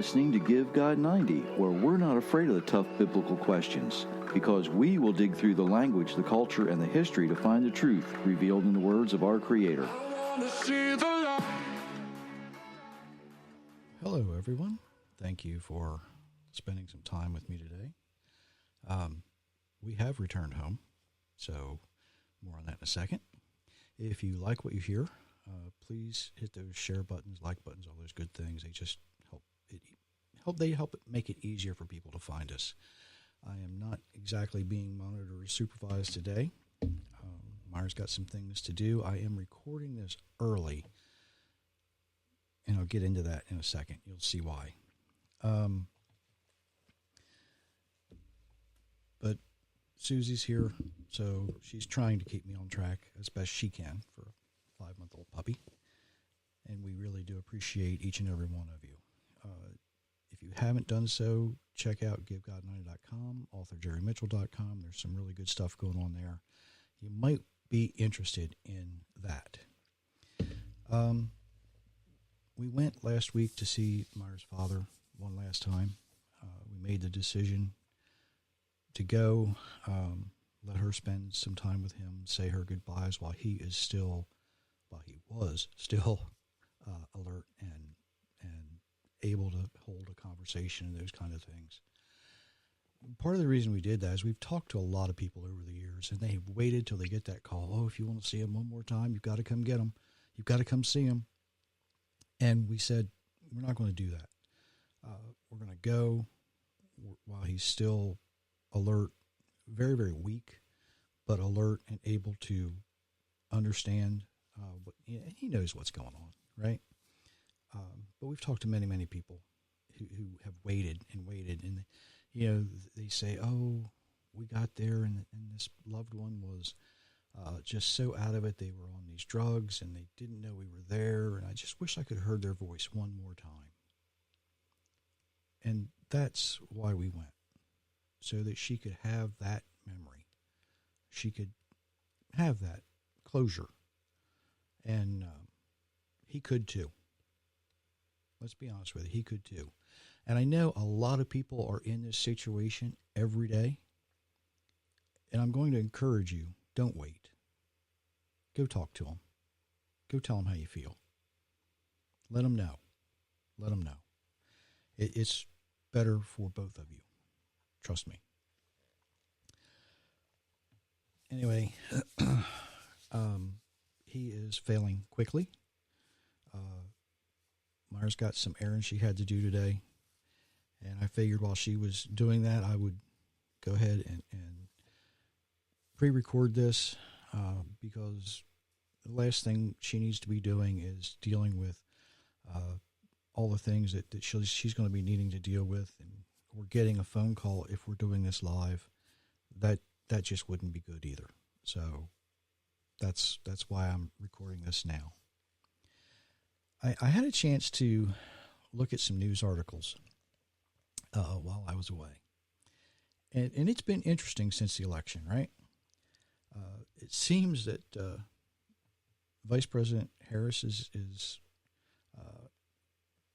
listening to Give God 90, where we're not afraid of the tough biblical questions, because we will dig through the language, the culture, and the history to find the truth revealed in the words of our Creator. Hello, everyone. Thank you for spending some time with me today. We have returned home, so more on that in a second. If you like what you hear, please hit those share buttons, like buttons, all those good things. They just help it make it easier for people to find us. I am not exactly being monitored or supervised today. Myra's got some things to do. I am recording this early, and I'll get into that in a second. You'll see why. But Susie's here, so she's trying to keep me on track as best she can for a 5-month-old puppy. And we really do appreciate each and every one of you. If you haven't done so, check out GiveGod90.com, authorjerrymitchell.com. There's some really good stuff going on there. You might be interested in that. We went last week to see Myra's father one last time. We made the decision to go, let her spend some time with him, say her goodbyes while he was still alert and able to hold a conversation and those kind of things. Part of the reason we did that is we've talked to a lot of people over the years, and they've waited till they get that call. Oh, if you want to see him one more time, you've got to come get him. You've got to come see him. And we said, we're not going to do that. We're going to go while he's still alert, very, very weak, but alert and able to understand. He knows what's going on, right? But we've talked to many, many people who have waited, and they say, oh, we got there and this loved one was just so out of it. They were on these drugs and they didn't know we were there. And I just wish I could have heard their voice one more time. And that's why we went, so that she could have that memory. She could have that closure. And he could too. Let's be honest with you, he could too. And I know a lot of people are in this situation every day. And I'm going to encourage you, don't wait. Go talk to him. Go tell him how you feel. Let him know. Let him know. It's better for both of you. Trust me. Anyway, he is failing quickly. Myra's got some errands she had to do today. And I figured while she was doing that, I would go ahead and pre-record this because the last thing she needs to be doing is dealing with all the things that she's going to be needing to deal with. And we're getting a phone call if we're doing this live. That just wouldn't be good either. So that's why I'm recording this now. I had a chance to look at some news articles while I was away. And it's been interesting since the election, right? It seems that Vice President Harris is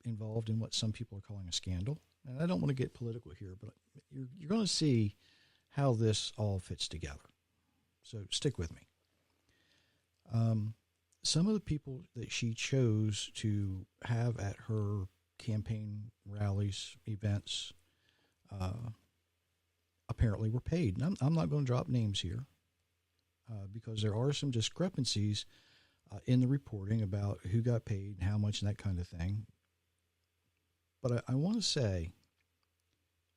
involved in what some people are calling a scandal. And I don't want to get political here, but you're going to see how this all fits together. So stick with me. Some of the people that she chose to have at her campaign rallies, events, apparently were paid. And I'm not going to drop names here because there are some discrepancies in the reporting about who got paid and how much and that kind of thing. But I want to say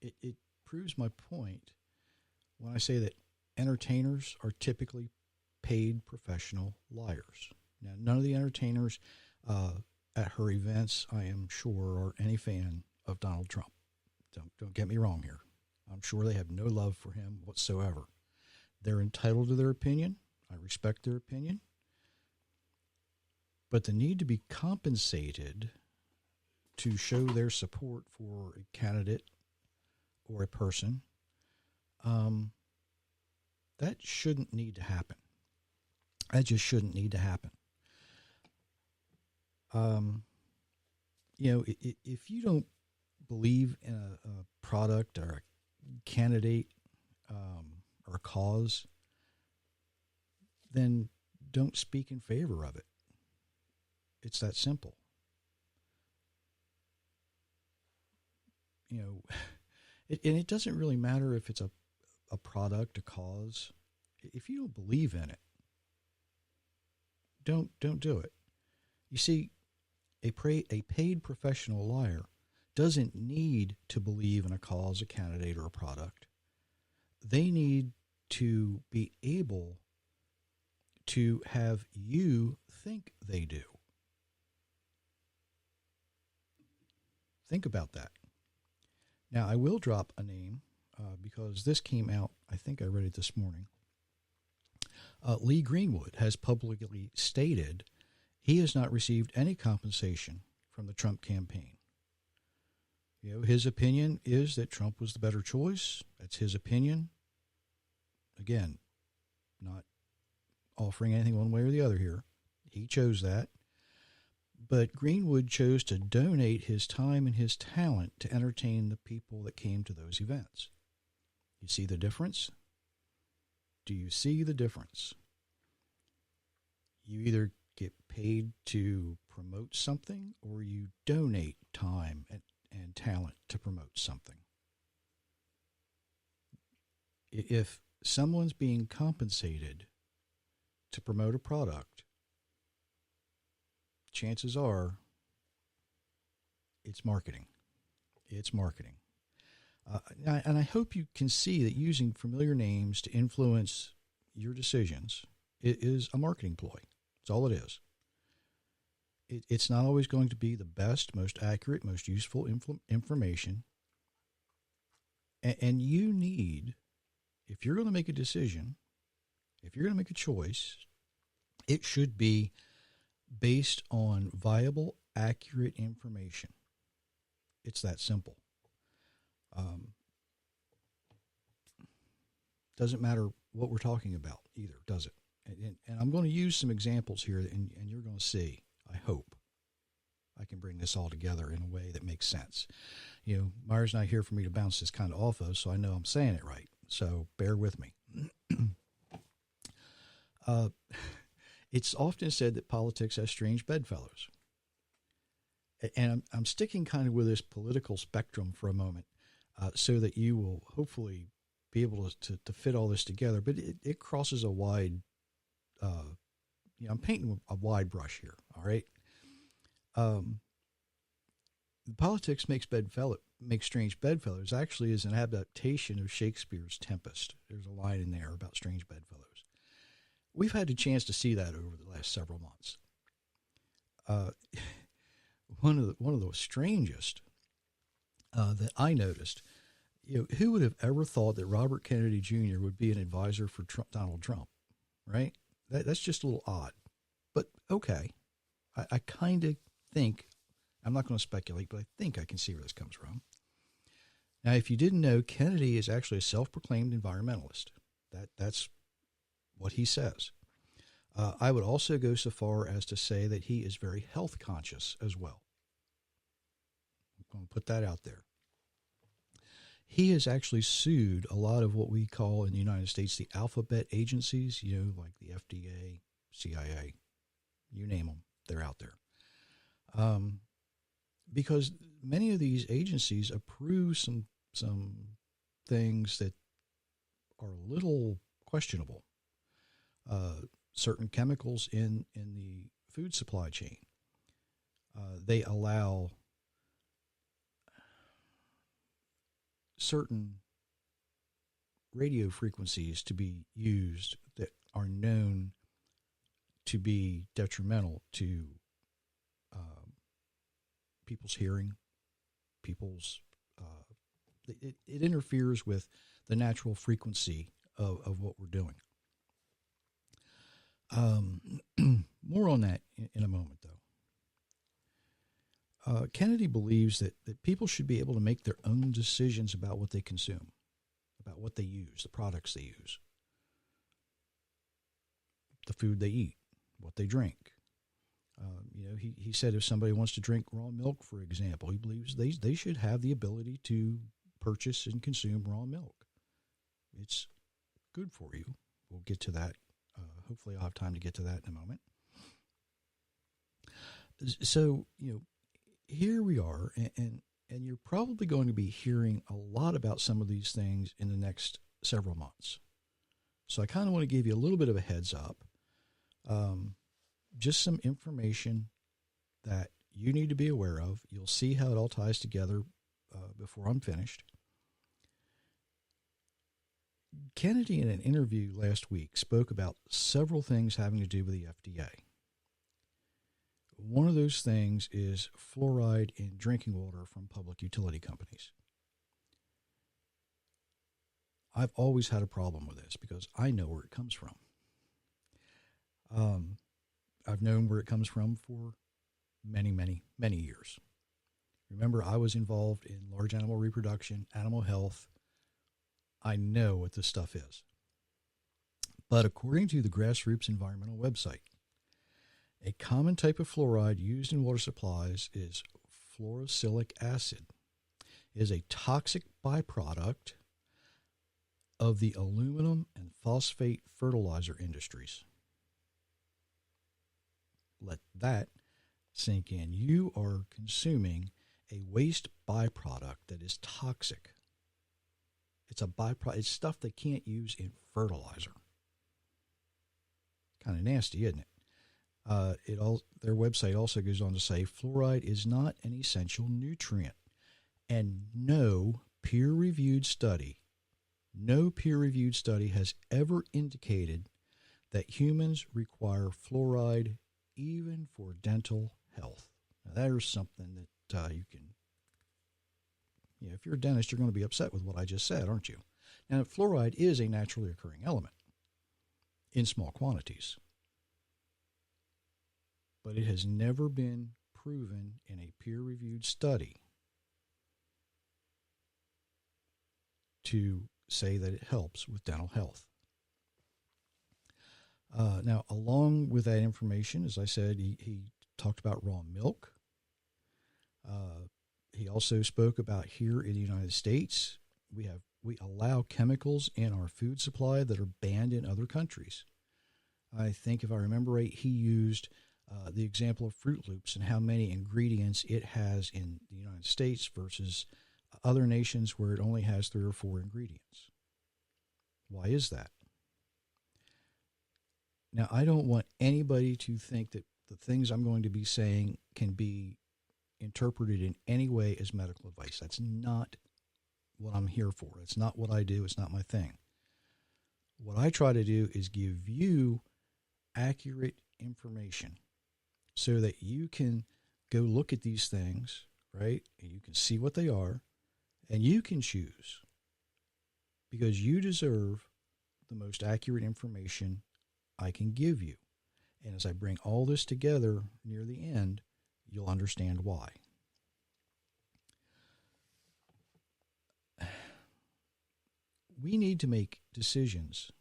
it proves my point when I say that entertainers are typically paid professional liars. Now, none of the entertainers at her events, I am sure, are any fan of Donald Trump. Don't get me wrong here. I'm sure they have no love for him whatsoever. They're entitled to their opinion. I respect their opinion. But the need to be compensated to show their support for a candidate or a person, that shouldn't need to happen. That just shouldn't need to happen. If you don't believe in a product or a candidate or a cause, then don't speak in favor of it. It's that simple. And it doesn't really matter if it's a product, a cause. If you don't believe in it, don't do it. You see, a paid professional liar doesn't need to believe in a cause, a candidate, or a product. They need to be able to have you think they do. Think about that. Now, I will drop a name because this came out, I think I read it this morning. Lee Greenwood has publicly stated he has not received any compensation from the Trump campaign. His opinion is that Trump was the better choice. That's his opinion. Again, not offering anything one way or the other here. He chose that. But Greenwood chose to donate his time and his talent to entertain the people that came to those events. You see the difference? Do you see the difference? You either get paid to promote something or you donate time and talent to promote something. If someone's being compensated to promote a product, chances are it's marketing. It's marketing. And I hope you can see that using familiar names to influence your decisions is a marketing ploy. That's all it is. It's not always going to be the best, most accurate, most useful information. And you need, if you're going to make a decision, if you're going to make a choice, it should be based on viable, accurate information. It's that simple. Doesn't matter what we're talking about either, does it? And I'm going to use some examples here, and you're going to see, I hope, I can bring this all together in a way that makes sense. Myers not here for me to bounce this kind of off of, so I know I'm saying it right. So bear with me. It's often said that politics has strange bedfellows. And I'm sticking kind of with this political spectrum for a moment so that you will hopefully be able to fit all this together. But it crosses a wide, I'm painting a wide brush here, all right? Politics makes strange bedfellows actually is an adaptation of Shakespeare's Tempest. There's a line in there about strange bedfellows. We've had a chance to see that over the last several months. One of the strangest that I noticed, who would have ever thought that Robert Kennedy Jr. would be an advisor for Donald Trump, right? That's just a little odd, but okay. I kind of think, I'm not going to speculate, but I think I can see where this comes from. Now, if you didn't know, Kennedy is actually a self-proclaimed environmentalist. That's what he says. I would also go so far as to say that he is very health conscious as well. I'm going to put that out there. He has actually sued a lot of what we call in the United States the alphabet agencies, like the FDA, CIA, you name them, they're out there. Because many of these agencies approve some things that are a little questionable. Certain chemicals in the food supply chain. They allow certain radio frequencies to be used that are known to be detrimental to people's hearing, it interferes with the natural frequency of what we're doing. More on that in a moment, though. Kennedy believes that people should be able to make their own decisions about what they consume, about what they use, the products they use, the food they eat, what they drink. He said if somebody wants to drink raw milk, for example, he believes they should have the ability to purchase and consume raw milk. It's good for you. We'll get to that. Hopefully I'll have time to get to that in a moment. So, here we are, and you're probably going to be hearing a lot about some of these things in the next several months. So I kind of want to give you a little bit of a heads up. Just some information that you need to be aware of. You'll see how it all ties together before I'm finished. Kennedy, in an interview last week, spoke about several things having to do with the FDA. One of those things is fluoride in drinking water from public utility companies. I've always had a problem with this because I know where it comes from. I've known where it comes from for many, many, many years. Remember, I was involved in large animal reproduction, animal health. I know what this stuff is. But according to the Grassroots Environmental website, a common type of fluoride used in water supplies is fluorosilicic acid. It is a toxic byproduct of the aluminum and phosphate fertilizer industries. Let that sink in. You are consuming a waste byproduct that is toxic. It's a byproduct. It's stuff they can't use in fertilizer. Kind of nasty, isn't it? Their website also goes on to say fluoride is not an essential nutrient, and no peer-reviewed study has ever indicated that humans require fluoride even for dental health. Now, there's something that you can, if you're a dentist, you're going to be upset with what I just said, aren't you? Now, fluoride is a naturally occurring element in small quantities, but it has never been proven in a peer-reviewed study to say that it helps with dental health. Now, along with that information, as I said, he talked about raw milk. He also spoke about here in the United States, we allow chemicals in our food supply that are banned in other countries. I think, if I remember right, he used the example of Fruit Loops and how many ingredients it has in the United States versus other nations where it only has 3 or 4 ingredients. Why is that? Now, I don't want anybody to think that the things I'm going to be saying can be interpreted in any way as medical advice. That's not what I'm here for. It's not what I do. It's not my thing. What I try to do is give you accurate information so that you can go look at these things, right? And you can see what they are, and you can choose, because you deserve the most accurate information I can give you. And as I bring all this together near the end, you'll understand why. We need to make decisions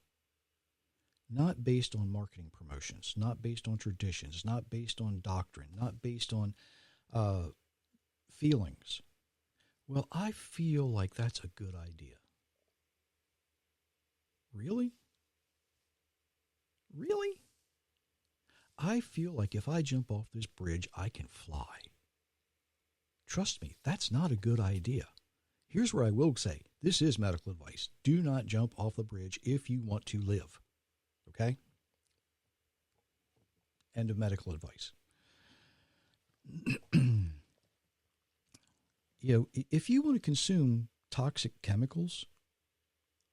not based on marketing promotions, not based on traditions, not based on doctrine, not based on feelings. Well, I feel like that's a good idea. Really? Really? I feel like if I jump off this bridge, I can fly. Trust me, that's not a good idea. Here's where I will say, this is medical advice. Do not jump off the bridge if you want to live. Okay? End of medical advice. If you want to consume toxic chemicals,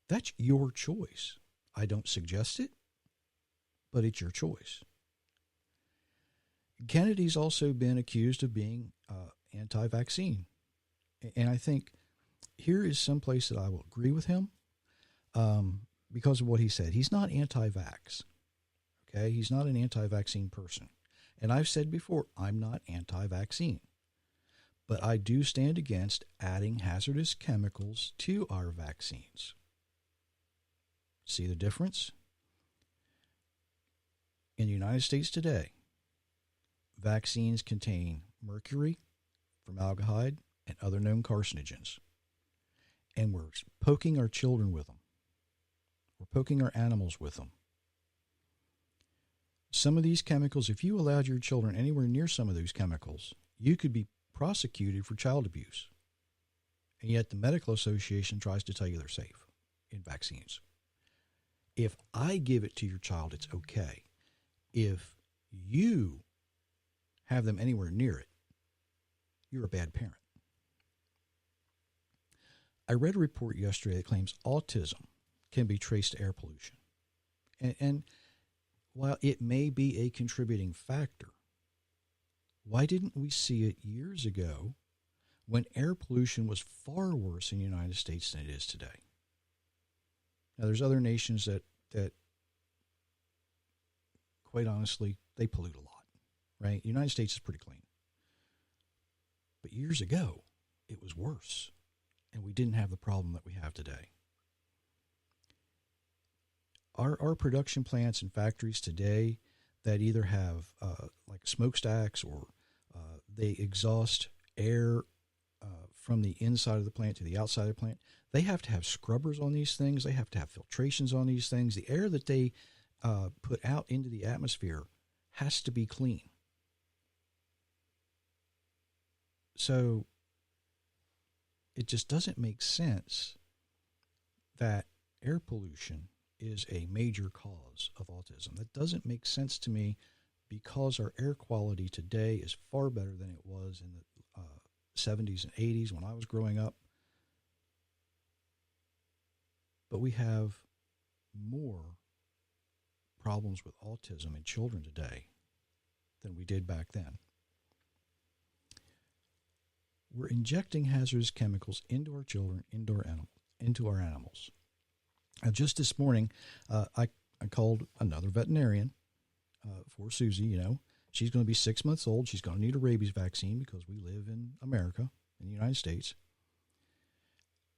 that's your choice. I don't suggest it, but it's your choice. Kennedy's also been accused of being anti-vaccine. And I think here is some place that I will agree with him because of what he said. He's not anti-vax. Okay? He's not an anti-vaccine person. And I've said before, I'm not anti-vaccine. But I do stand against adding hazardous chemicals to our vaccines. See the difference? In the United States today, vaccines contain mercury, formaldehyde, and other known carcinogens. And we're poking our children with them. We're poking our animals with them. Some of these chemicals, if you allowed your children anywhere near some of those chemicals, you could be prosecuted for child abuse. And yet the Medical Association tries to tell you they're safe in vaccines. If I give it to your child, it's okay. If you have them anywhere near it, you're a bad parent. I read a report yesterday that claims autism can be traced to air pollution. And while it may be a contributing factor, why didn't we see it years ago when air pollution was far worse in the United States than it is today? Now, there's other nations that quite honestly, they pollute a lot, right? The United States is pretty clean. But years ago, it was worse, and we didn't have the problem that we have today. Our production plants and factories today that either have like smokestacks or they exhaust air from the inside of the plant to the outside of the plant, they have to have scrubbers on these things. They have to have filtrations on these things. The air that they put out into the atmosphere has to be clean. So it just doesn't make sense that air pollution is a major cause of autism. That doesn't make sense to me because our air quality today is far better than it was in the 70s and 80s when I was growing up. But we have more problems with autism in children today than we did back then. We're injecting hazardous chemicals into our children, into our animals. Just this morning, I called another veterinarian for Susie. You know, she's going to be 6 months old. She's going to need a rabies vaccine because we live in America, in the United States.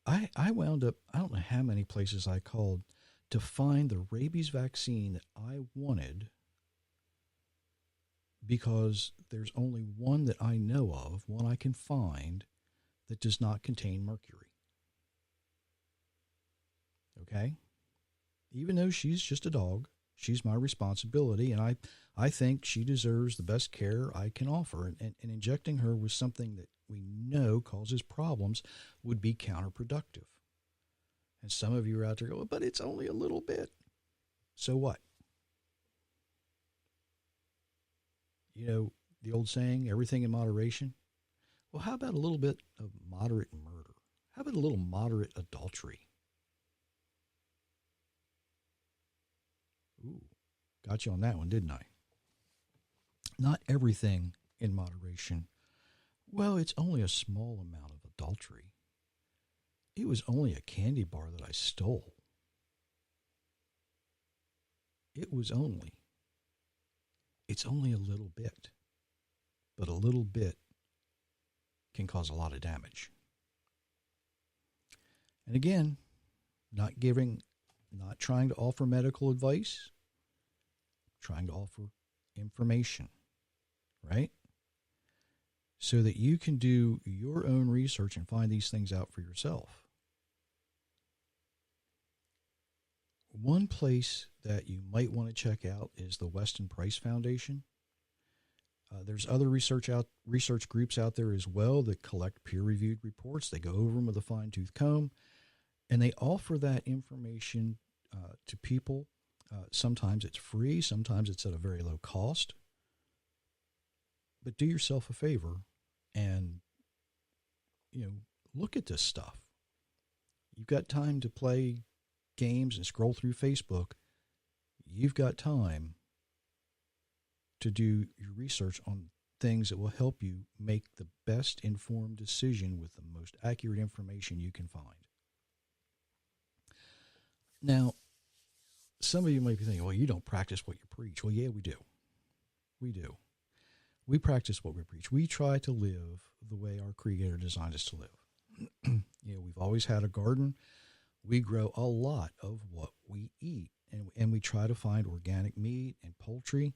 I wound up, I don't know how many places I called to find the rabies vaccine that I wanted because there's only one that I know of, one I can find, that does not contain mercury. Okay? Even though she's just a dog, she's my responsibility, and I think she deserves the best care I can offer. And injecting her with something that we know causes problems would be counterproductive. And some of you are out there going, but it's only a little bit. So what? You know, the old saying, everything in moderation. Well, how about a little bit of moderate murder? How about a little moderate adultery? Ooh, got you on that one, didn't I? Not everything in moderation. Well, it's only a small amount of adultery. It was only a candy bar that I stole. It's only a little bit. But a little bit can cause a lot of damage. And again, not trying to offer medical advice, trying to offer information, right? So that you can do your own research and find these things out for yourself. One place that you might want to check out is the Weston Price Foundation. There's other research groups out there as well that collect peer-reviewed reports. They go over them with a fine-tooth comb, and they offer that information to people. Sometimes it's free. Sometimes it's at a very low cost. But do yourself a favor and, look at this stuff. You've got time to play games and scroll through Facebook. You've got time to do your research on things that will help you make the best informed decision with the most accurate information you can find. Now, some of you might be thinking, well, you don't practice what you preach. Well, yeah, we do. We do. We practice what we preach. We try to live the way our Creator designed us to live. We've always had a garden. We grow a lot of what we eat, and we try to find organic meat and poultry.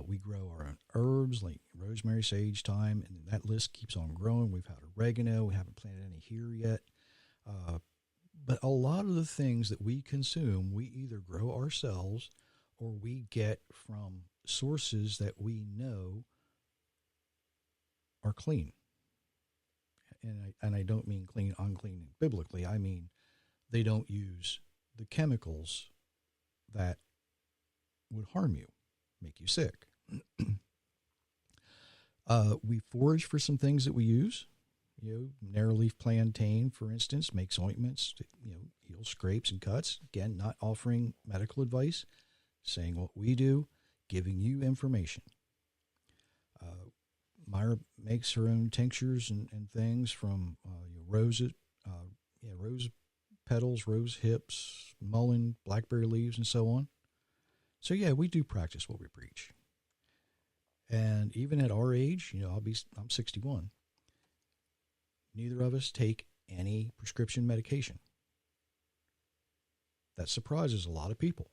We grow our own herbs like rosemary, sage, thyme, and that list keeps on growing. We've had oregano. We haven't planted any here yet. But a lot of the things that we consume, we either grow ourselves or we get from sources that we know are clean. And I don't mean clean, unclean biblically. I mean they don't use the chemicals that would harm you, make you sick. We forage for some things that we use. Narrow-leaf plantain, for instance, makes ointments to, heal scrapes and cuts. Again, not offering medical advice, saying what we do, giving you information. Myra makes her own tinctures and things from rose petals, rose hips, mullein, blackberry leaves, and so on. So yeah, we do practice what we preach. And even at our age, I'm 61. Neither of us take any prescription medication. That surprises a lot of people.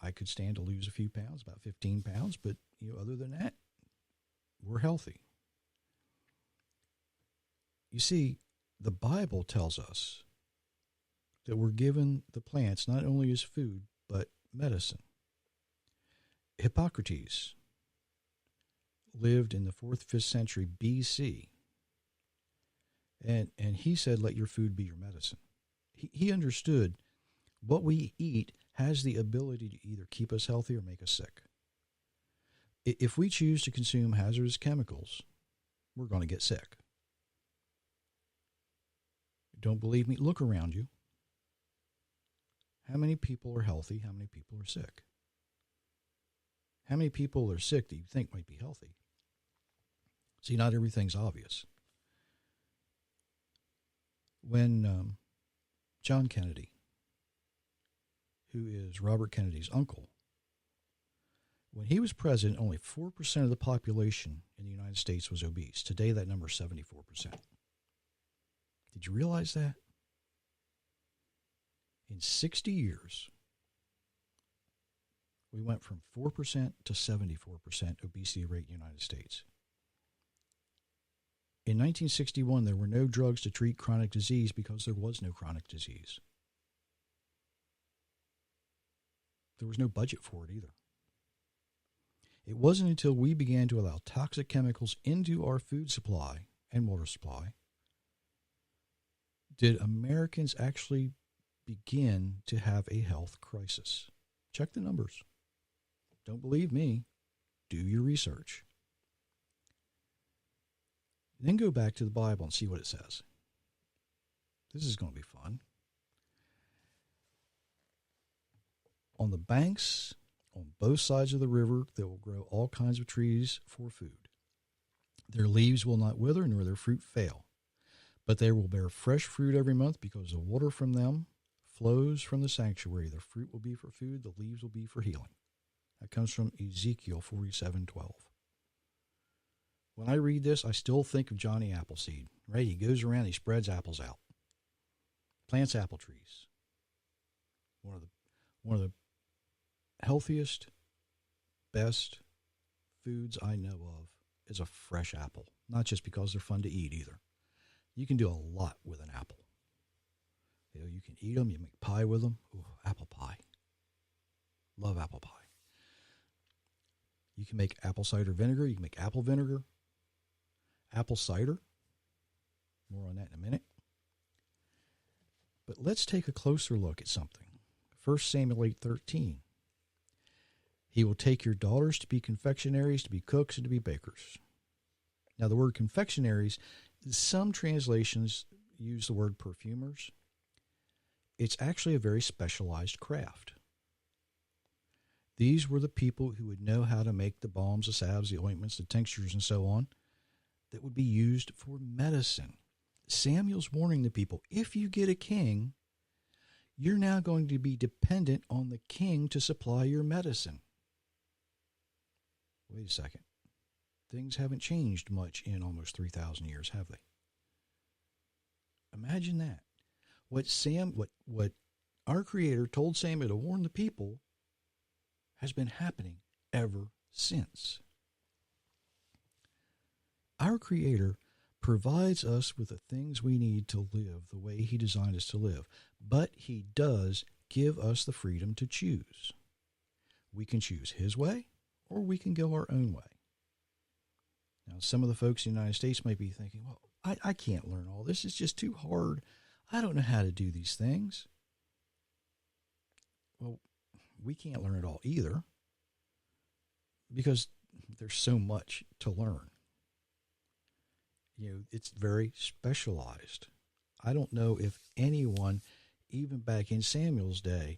I could stand to lose a few pounds, about 15 pounds, but other than that, we're healthy. You see, the Bible tells us that we're given the plants not only as food, but medicine. Hippocrates lived in the 4th, 5th century BC, and he said, let your food be your medicine. He understood what we eat has the ability to either keep us healthy or make us sick. If we choose to consume hazardous chemicals, we're going to get sick. Don't believe me? Look around you. How many people are healthy? How many people are sick? How many people are sick that you think might be healthy? See, not everything's obvious. When John Kennedy, who is Robert Kennedy's uncle, when he was president, only 4% of the population in the United States was obese. Today, that number is 74%. Did you realize that? In 60 years, we went from 4% to 74% obesity rate in the United States. In 1961, there were no drugs to treat chronic disease because there was no chronic disease. There was no budget for it either. It wasn't until we began to allow toxic chemicals into our food supply and water supply did Americans actually begin to have a health crisis. Check the numbers. Don't believe me. Do your research. Then go back to the Bible and see what it says. This is going to be fun. On the banks, on both sides of the river, they will grow all kinds of trees for food. Their leaves will not wither, nor their fruit fail. But they will bear fresh fruit every month, because the water from them flows from the sanctuary. The fruit will be for food, the leaves will be for healing. That comes from Ezekiel 47:12. When I read this, I still think of Johnny Appleseed, right? He goes around, he spreads apples out, plants apple trees. One of the healthiest, best foods I know of is a fresh apple. Not just because they're fun to eat either. You can do a lot with an apple. You can eat them, you make pie with them. Ooh, apple pie. Love apple pie. You can make apple cider vinegar. You can make apple vinegar. Apple cider. More on that in a minute. But let's take a closer look at something. 1 Samuel 8:13. He will take your daughters to be confectionaries, to be cooks, and to be bakers. Now, the word confectionaries, some translations use the word perfumers. It's actually a very specialized craft. These were the people who would know how to make the balms, the salves, the ointments, the tinctures, and so on, that would be used for medicine. Samuel's warning the people, if you get a king, you're now going to be dependent on the king to supply your medicine. Wait a second. Things haven't changed much in almost 3,000 years, have they? Imagine that. What our Creator told Samuel to warn the people has been happening ever since. Our Creator provides us with the things we need to live the way He designed us to live, but He does give us the freedom to choose. We can choose His way, or we can go our own way. Now, some of the folks in the United States might be thinking, well, I can't learn all this. It's just too hard. I don't know how to do these things. Well, we can't learn it all either because there's so much to learn. It's very specialized. I don't know if anyone, even back in Samuel's day,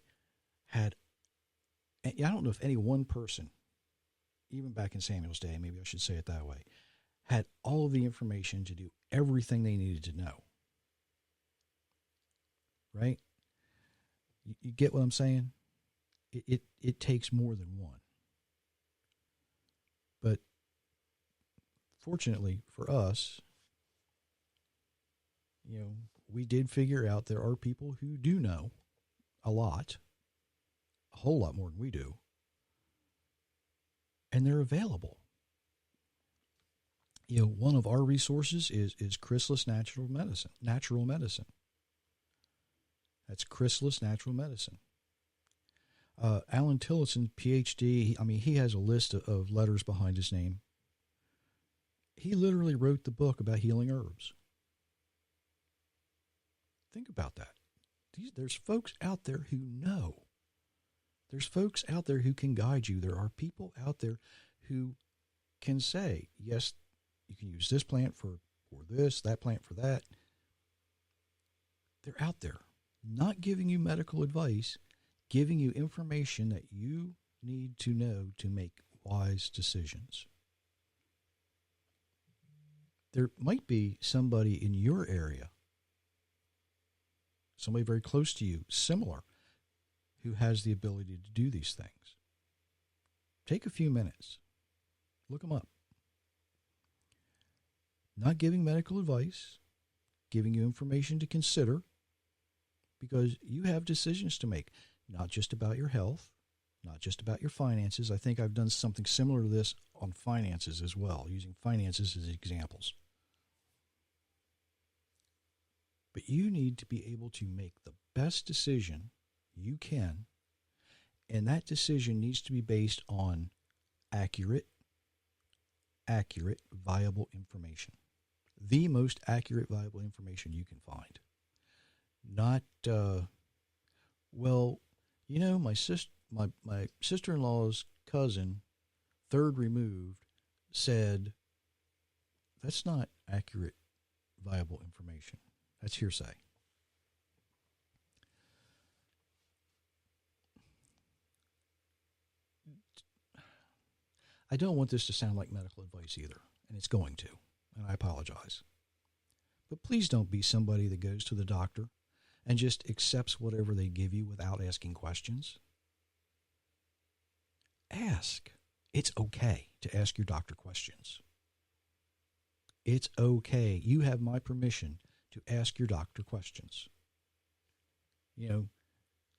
I don't know if any one person, even back in Samuel's day, maybe I should say it that way, had all of the information to do everything they needed to know. Right? You get what I'm saying? It takes more than one. But fortunately for us, we did figure out there are people who do know a lot, a whole lot more than we do, and they're available. One of our resources is Chrysalis Natural Medicine. That's Chrysalis Natural Medicine. Alan Tillotson, PhD, he has a list of letters behind his name. He literally wrote the book about healing herbs. Think about that. There's folks out there who know. There's folks out there who can guide you. There are people out there who can say, yes, you can use this plant for this, that plant for that. They're out there, not giving you medical advice, giving you information that you need to know to make wise decisions. There might be somebody in your area, somebody very close to you, similar, who has the ability to do these things. Take a few minutes. Look them up. Not giving medical advice, giving you information to consider, because you have decisions to make, not just about your health, not just about your finances. I think I've done something similar to this on finances as well, using finances as examples. But you need to be able to make the best decision you can, and that decision needs to be based on accurate, viable information. The most accurate, viable information you can find. Not, my sister-in-law's cousin, third removed, said, that's not accurate, viable information. That's hearsay. I don't want this to sound like medical advice either, and it's going to, and I apologize. But please don't be somebody that goes to the doctor and just accepts whatever they give you without asking questions. Ask. It's okay to ask your doctor questions. It's okay. You have my permission to ask your doctor questions.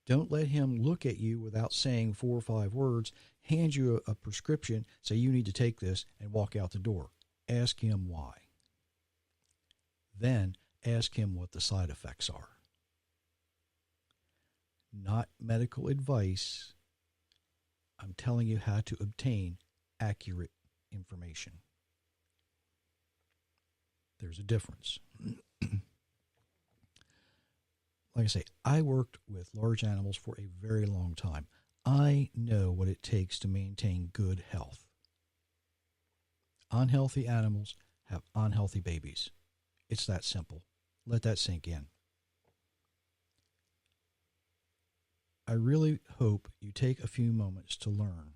Don't let him look at you without saying 4 or 5 words, hand you a prescription, say you need to take this, and walk out the door. Ask him why. Then ask him what the side effects are. Not medical advice. I'm telling you how to obtain accurate information. There's a difference. Like I say, I worked with large animals for a very long time. I know what it takes to maintain good health. Unhealthy animals have unhealthy babies. It's that simple. Let that sink in. I really hope you take a few moments to learn.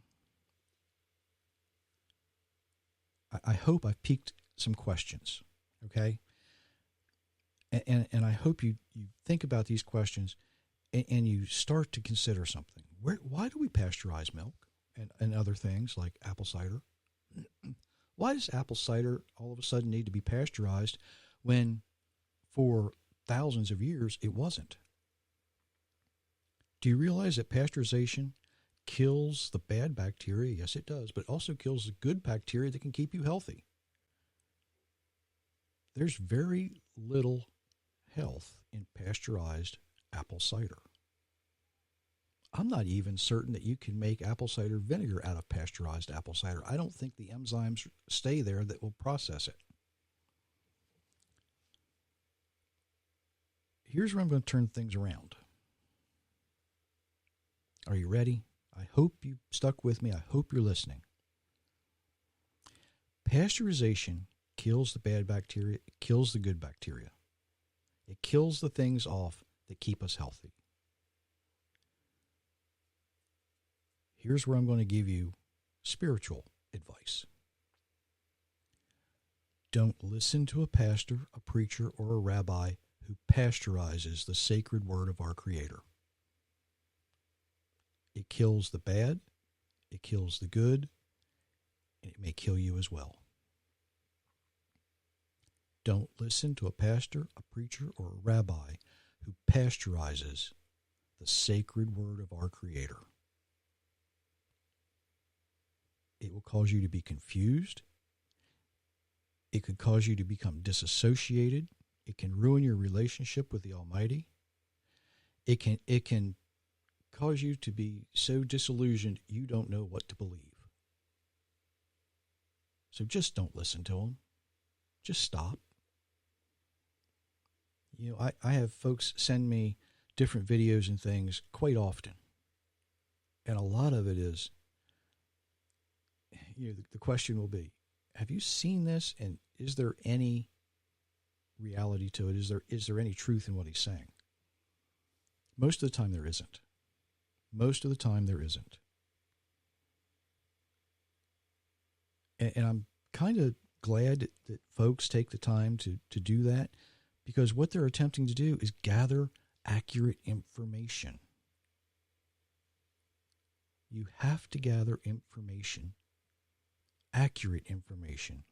I hope I've piqued some questions, okay? And I hope you think about these questions and you start to consider something. Why do we pasteurize milk and other things like apple cider? Why does apple cider all of a sudden need to be pasteurized when for thousands of years it wasn't? Do you realize that pasteurization kills the bad bacteria. Yes, it does, but it also kills the good bacteria that can keep you healthy. There's very little health in pasteurized apple cider. I'm not even certain that you can make apple cider vinegar out of pasteurized apple cider. I don't think the enzymes stay there that will process it. Here's where I'm going to turn things around. Are you ready? I hope you stuck with me. I hope you're listening. Pasteurization kills the bad bacteria. It kills the good bacteria. It kills the things off that keep us healthy. Here's where I'm going to give you spiritual advice. Don't listen to a pastor, a preacher, or a rabbi who pasteurizes the sacred word of our Creator. It kills the bad, it kills the good, and it may kill you as well. Don't listen to a pastor, a preacher, or a rabbi who pasteurizes the sacred word of our Creator. It will cause you to be confused. It could cause you to become disassociated. It can ruin your relationship with the Almighty. It can cause you to be so disillusioned you don't know what to believe. So just don't listen to them. Just stop. You know, I have folks send me different videos and things quite often. And a lot of it is, you know, the question will be, have you seen this, and is there any reality to it? Is there any truth in what he's saying? Most of the time there isn't. Most of the time there isn't. And I'm kind of glad that folks take the time to do that, because what they're attempting to do is gather accurate information. You have to gather information, accurate information.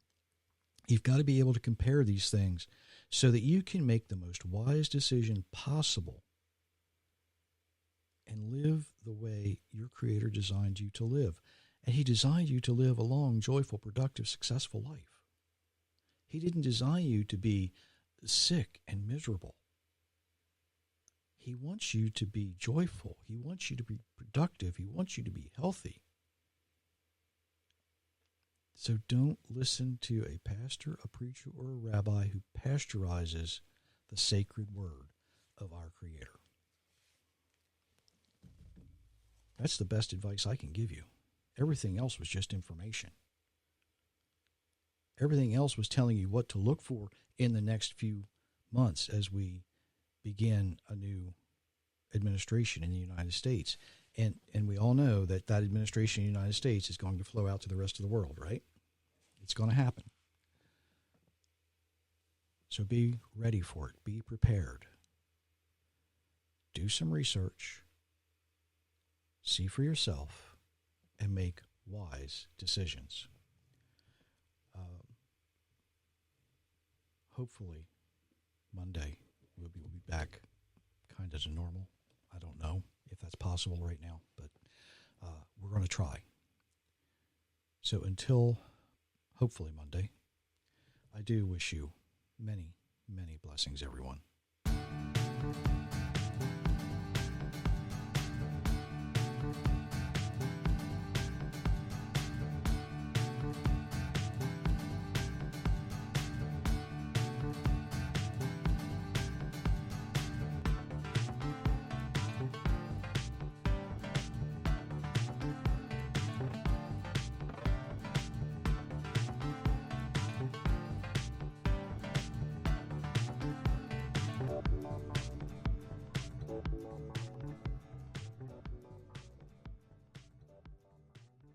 You've got to be able to compare these things so that you can make the most wise decision possible and live the way your Creator designed you to live. And He designed you to live a long, joyful, productive, successful life. He didn't design you to be sick and miserable. He wants you to be joyful. He wants you to be productive. He wants you to be healthy. So don't listen to a pastor, a preacher, or a rabbi who pasteurizes the sacred word of our Creator. That's the best advice I can give you. Everything else was just information. Everything else was telling you what to look for in the next few months as we begin a new administration in the United States. And we all know that administration in the United States is going to flow out to the rest of the world, right? It's going to happen. So be ready for it. Be prepared. Do some research. See for yourself and make wise decisions. Hopefully, Monday we'll be back kind of to normal. I don't know if that's possible right now, but we're going to try. So until hopefully Monday, I do wish you many, many blessings, everyone.